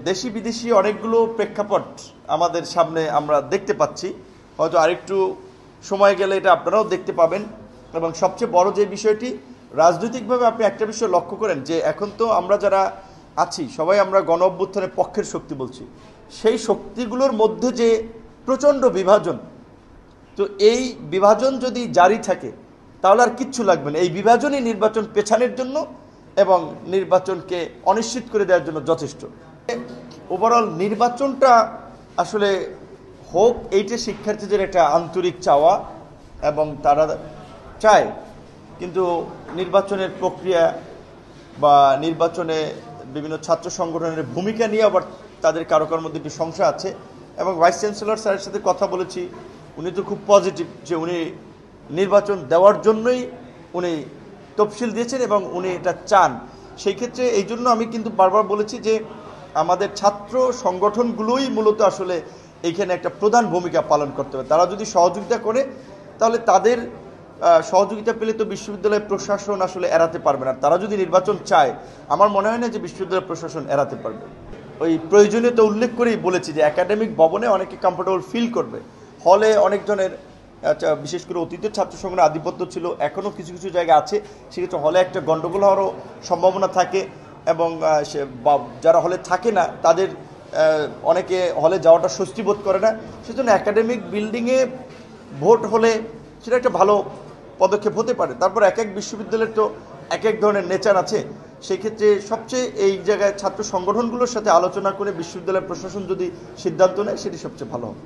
দেশি বিদেশি অনেকগুলো প্রেক্ষাপট আমাদের সামনে আমরা দেখতে পাচ্ছি, হয়তো আরেকটু সময় গেলে এটা আপনারাও দেখতে পাবেন। এবং সবচেয়ে বড় যে বিষয়টি, রাজনৈতিকভাবে আপনি একটা বিষয় লক্ষ্য করেন যে এখন তো আমরা যারা আছি সবাই আমরা গণ অভ্যুত্থানের পক্ষের শক্তি বলছি, সেই শক্তিগুলোর মধ্যে যে প্রচণ্ড বিভাজন, তো এই বিভাজন যদি জারি থাকে তাহলে আর কিচ্ছু লাগবে না। এই বিভাজনই নির্বাচন পেছানোর জন্য এবং নির্বাচনকে অনিশ্চিত করে দেওয়ার জন্য যথেষ্ট। ওভারঅল নির্বাচনটা আসলে হোক, এইটা শিক্ষার্থীদের একটা আন্তরিক চাওয়া এবং তারা চায়, কিন্তু নির্বাচনের প্রক্রিয়া বা নির্বাচনে বিভিন্ন ছাত্র সংগঠনের ভূমিকা নিয়ে আবার তাদের কারো কারোর মধ্যে একটি সংশয় আছে। এবং ভাইস চ্যান্সেলর স্যারের সাথে কথা বলেছি, উনি তো খুব পজিটিভ যে উনি নির্বাচন দেওয়ার জন্যই উনি তফসিল দিয়েছেন এবং উনি এটা চান। সেই ক্ষেত্রে এই জন্য আমি কিন্তু বারবার বলেছি যে আমাদের ছাত্র সংগঠনগুলোই মূলত আসলে এইখানে একটা প্রধান ভূমিকা পালন করতে হবে। তারা যদি সহযোগিতা করে তাহলে তাদের সহযোগিতা পেলে তো বিশ্ববিদ্যালয় প্রশাসন আসলে এড়াতে পারবে না। তারা যদি নির্বাচন চায়, আমার মনে হয় না যে বিশ্ববিদ্যালয় প্রশাসন এড়াতে পারবে। ওই প্রয়োজনীয়তা উল্লেখ করেই বলেছি যে একাডেমিক ভবনে অনেকে কমফোর্টেবল ফিল করবে, হলে অনেকজনের বিশেষ করে অতীতের ছাত্র সংগঠনের আধিপত্য ছিল, এখনও কিছু কিছু জায়গা আছে, সেক্ষেত্রে হলে একটা গণ্ডগোল হওয়ারও সম্ভাবনা থাকে। এবং যারা হলে থাকে না তাদের অনেকে হলে যাওয়াটা স্বস্তি বোধ করে না। সেজন্য একাডেমিক বিল্ডিংয়ে ভোট হলে সেটা একটা ভালো পদক্ষেপ হতে পারে। তারপর এক এক বিশ্ববিদ্যালয়ের তো এক এক ধরনের নেচার আছে, সেই ক্ষেত্রে সবচেয়ে এই জায়গায় ছাত্র সংগঠনগুলোর সাথে আলোচনা করে বিশ্ববিদ্যালয় প্রশাসন যদি সিদ্ধান্ত নেয় সেটি সবচেয়ে ভালো হবে।